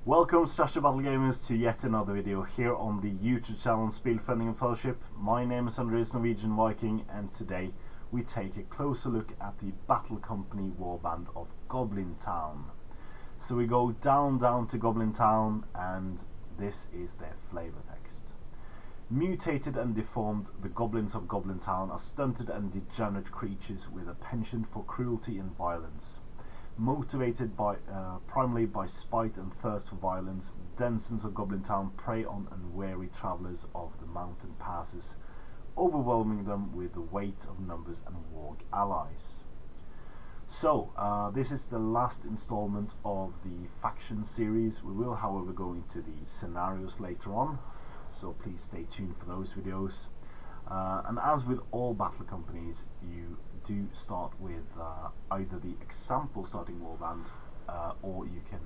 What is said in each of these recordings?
Welcome Strategy Battle Gamers to yet another video here on the YouTube channel Spillfriending and Fellowship. My name is Andreas Norwegian Viking, and today we take a closer look at the Battle Company warband of Goblin Town. So we go down to Goblin Town, and this is their flavor text. Mutated and deformed, the goblins of Goblin Town are stunted and degenerate creatures with a penchant for cruelty and violence. Motivated by primarily by spite and thirst for violence, denizens of Goblin Town prey on unwary travellers of the mountain passes, overwhelming them with the weight of numbers and warg allies. So, this is the last installment of the faction series. We will, however, go into the scenarios later on, so please stay tuned for those videos. And as with all battle companies, you do start with either the example starting warband or you can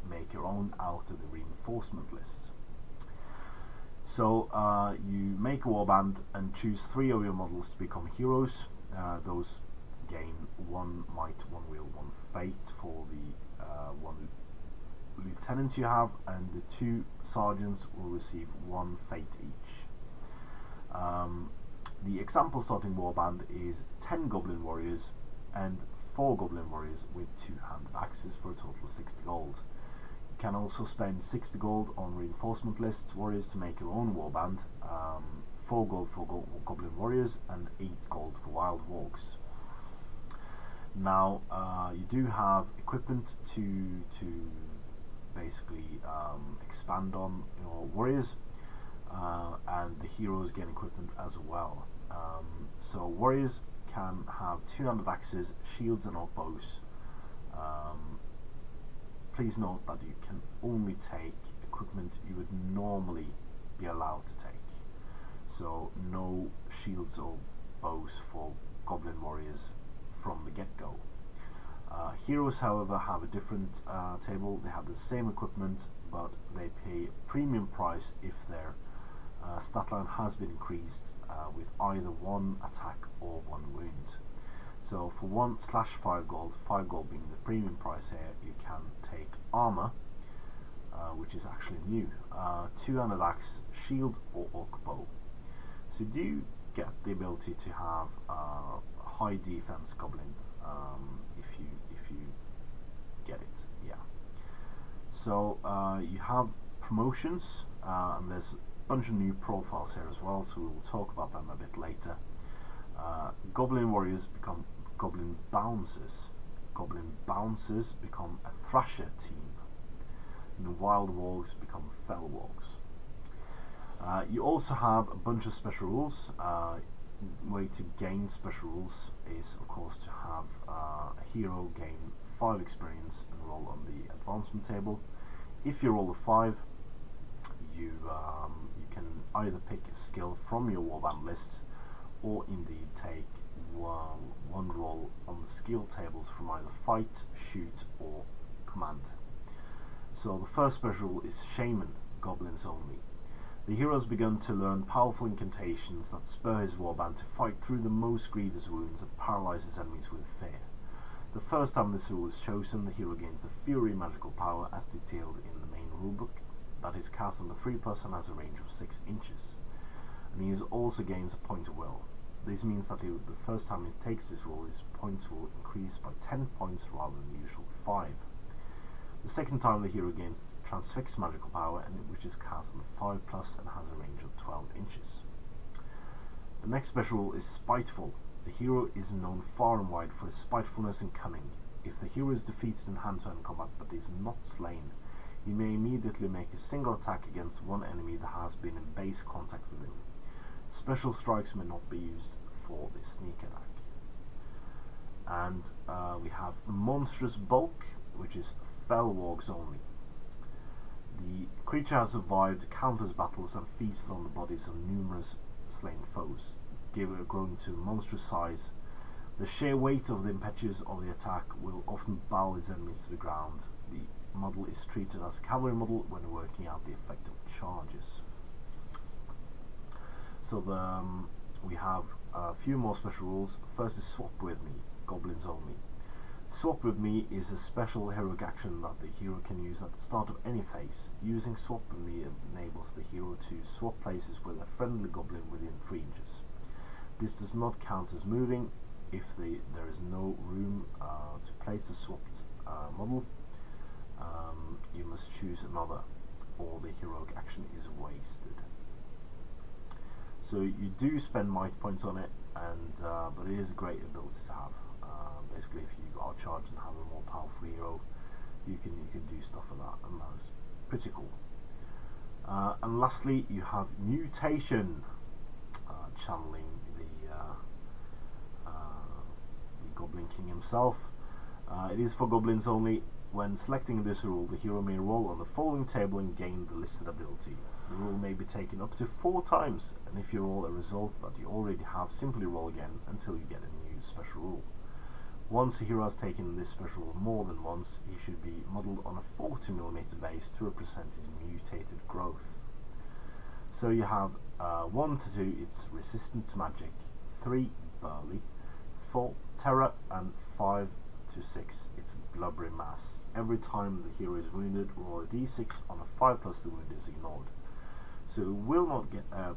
make your own out of the reinforcement list. So you make a warband and choose 3 of your models to become heroes. Those gain 1 might, 1 will, 1 fate for the 1 lieutenant you have, and the 2 sergeants will receive 1 fate each. The example starting warband is 10 Goblin Warriors and 4 Goblin Warriors with 2-handed axes for a total of 60 gold. You can also spend 60 gold on reinforcement list warriors to make your own warband, 4 gold for Goblin Warriors and 8 gold for Wild Wargs. Now you do have equipment to basically expand on your warriors. And the heroes gain equipment as well. So warriors can have 200 axes, shields and bows. Please note that you can only take equipment you would normally be allowed to take. So no shields or bows for Goblin Warriors from the get-go. Heroes, however, have a different table. They have the same equipment, but they pay a premium price if their stat line has been increased with either 1 attack or 1 wound. So for 1/5 gold, 5 gold being the premium price here, you can take armor, which is actually new, 200 axe, shield or orc bow. So you do get the ability to have high defense goblin if you get it, yeah. So you have promotions, and there's bunch of new profiles here as well, so we will talk about them a bit later. Goblin Warriors become Goblin Bouncers. Goblin Bouncers become a Thrasher team. And the Wild Wargs become Fell Wargs. You also have a bunch of special rules. Way to gain special rules is, of course, to have a hero gain 5 experience and roll on the advancement table. If you roll a 5, you can either pick a skill from your warband list, or indeed take one roll on the skill tables from either fight, shoot, or command. So the first special rule is Shaman, goblins only. The hero has begun to learn powerful incantations that spur his warband to fight through the most grievous wounds and paralyzes enemies with fear. The first time this rule is chosen, the hero gains the Fury magical power as detailed in the main rulebook. That is cast on the 3+ and has a range of 6 inches. And he also gains a point of will. This means that the first time he takes this role, his points will increase by 10 points rather than the usual 5. The second time the hero gains Transfix magical power, which is cast on the 5+ and has a range of 12 inches. The next special rule is Spiteful. The hero is known far and wide for his spitefulness and cunning. If the hero is defeated in hand-to-hand combat but is not slain, you may immediately make a single attack against one enemy that has been in base contact with him. Special strikes may not be used for this sneak attack. And we have Monstrous Bulk, which is Fell Wargs only. The creature has survived countless battles and feasted on the bodies of numerous slain foes, growing to monstrous size. The sheer weight of the impetus of the attack will often bow his enemies to the ground. The model is treated as a cavalry model when working out the effect of charges. So we have a few more special rules. First is Swap With Me, goblins only. Swap with me is a special heroic action that the hero can use at the start of any phase. Using Swap with me enables the hero to swap places with a friendly goblin within 3 inches. This does not count as moving if there is no room to place a swapped model. You must choose another, or the heroic action is wasted. So you do spend might points on it, and but it is a great ability to have. Basically, if you are charged and have a more powerful hero, you can do stuff with that, and that's pretty cool. And lastly, you have Mutation, channeling the Goblin King himself. It is for goblins only. When selecting this rule, the hero may roll on the following table and gain the listed ability. The rule may be taken up to 4 times, and if you roll a result that you already have, simply roll again until you get a new special rule. Once a hero has taken this special rule more than once, he should be modelled on a 40mm base to represent his mutated growth. So you have 1 to 2, it's resistant to magic, 3, burly, 4, terror, and 5 to 6, it's blubbery mass. Every time the hero is wounded, roll a d6 on a 5 plus the wound is ignored. So it will not get a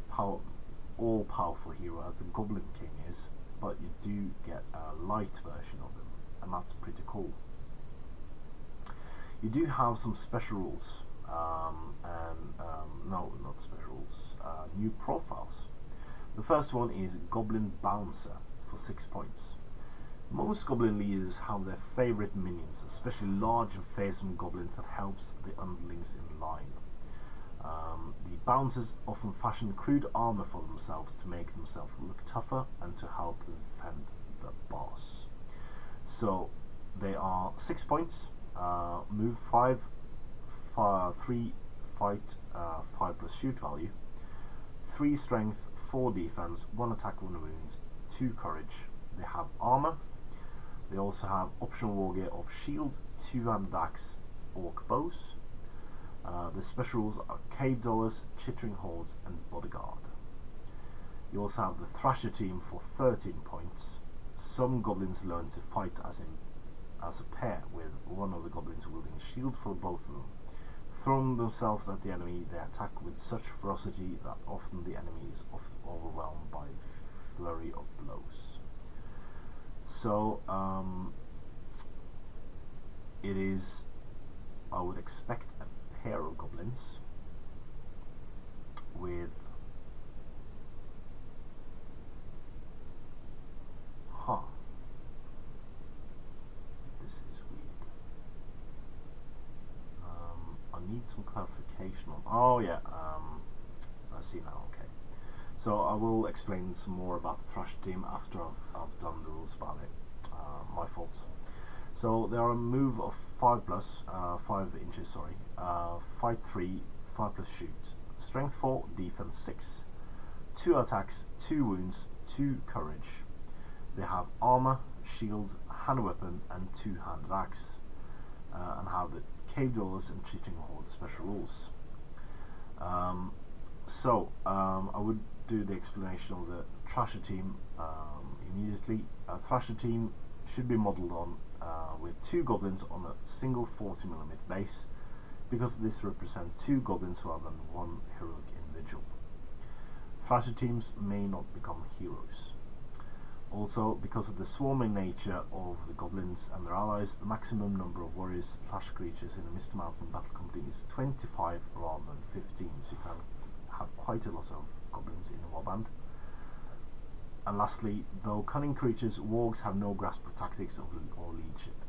all-powerful hero as the Goblin King is, but you do get a light version of him, and that's pretty cool. You do have some special rules, no, not special rules, new profiles. The first one is Goblin Bouncer for 6 points. Most goblin leaders have their favourite minions, especially large and fearsome goblins that helps the underlings in line. The bouncers often fashion crude armor for themselves to make themselves look tougher and to help them defend the boss. So they are 6 points, move 5, 3 fight, 5 plus shoot value, 3 strength, 4 defense, 1 attack, 1 wound, 2 courage. They have armor. They also have optional war gear of shield, 2-handed axe, orc bows. The special rules are cave dwellers, chittering hordes, and bodyguard. You also have the Thrasher team for 13 points. Some goblins learn to fight as a pair, with one of the goblins wielding a shield for both of them. Throwing themselves at the enemy, they attack with such ferocity that often the enemy is overwhelmed by a flurry of blows. So it is, I would expect, a pair of goblins with this is weird. I need some clarification on, I see now. Okay, so I will explain some more about the Thrash team after I've done the rules about it. My fault. So they are a move of 5 plus, 5 inches, sorry, fight 3, 5 plus shoot, strength 4, defense 6, 2 attacks, 2 wounds, 2 courage. They have armor, shield, hand weapon, and 2-handed axe, and have the cave dwellers and chittering horde special rules. I would do the explanation of the Thrasher team immediately. Thrasher team should be modelled on with 2 goblins on a single 40mm base, because this represents 2 goblins rather than 1 heroic individual. Thrasher teams may not become heroes. Also, because of the swarming nature of the goblins and their allies, the maximum number of warriors / creatures in a Mist Mountain battle company is 25 rather than 15, so you can have quite a lot of goblins in a warband. And lastly, though cunning creatures, wargs have no grasp of tactics or leadership.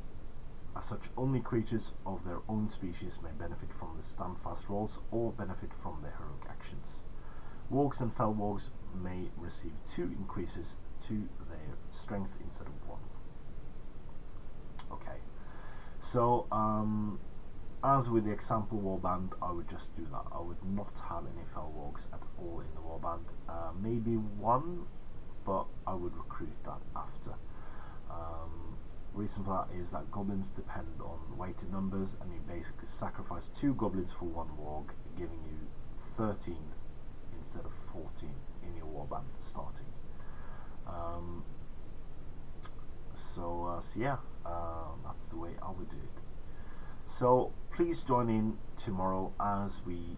As such, only creatures of their own species may benefit from the standfast rolls or benefit from their heroic actions. Wargs and fell wargs may receive 2 increases to their strength instead of 1. Okay, so as with the example warband, I would just do that. I would not have any fell wargs at all in the warband. Maybe 1, but I would recruit that after. Reason for that is that goblins depend on weighted numbers, and you basically sacrifice 2 goblins for 1 warg, giving you 13 instead of 14 in your warband starting. so yeah, that's the way I would do it. So please join in tomorrow as we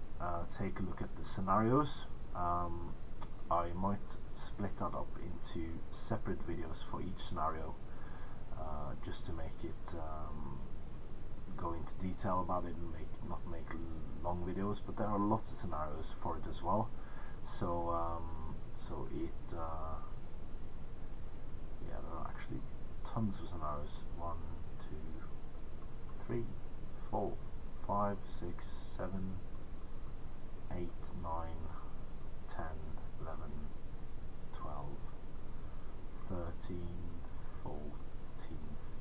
take a look at the scenarios. I might split that up into separate videos for each scenario, just to make it go into detail about it and not make long videos. But there are lots of scenarios for it as well. So yeah, there are actually tons of scenarios. 1, 2, 3, 4, 5, 6, 7, 8, 9, 10, 11, 12, 13, 14,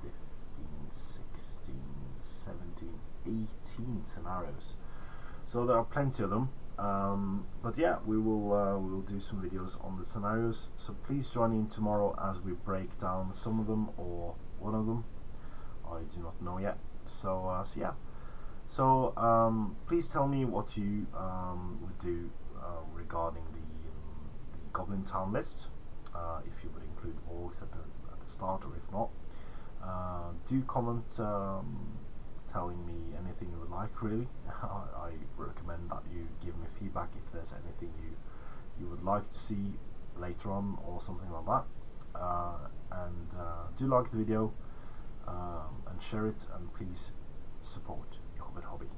15, 16, 17, 18 scenarios. So there are plenty of them. But yeah, we will do some videos on the scenarios. So please join in tomorrow as we break down some of them or one of them. I do not know yet. So yeah. So please tell me what you would do regarding the Goblin Town list. If you would include orcs at the start, or if not, do comment telling me anything you would like. Really, I recommend that you give me feedback if there's anything you would like to see later on or something like that. And do like the video and share it, and please support your Hobbit hobby.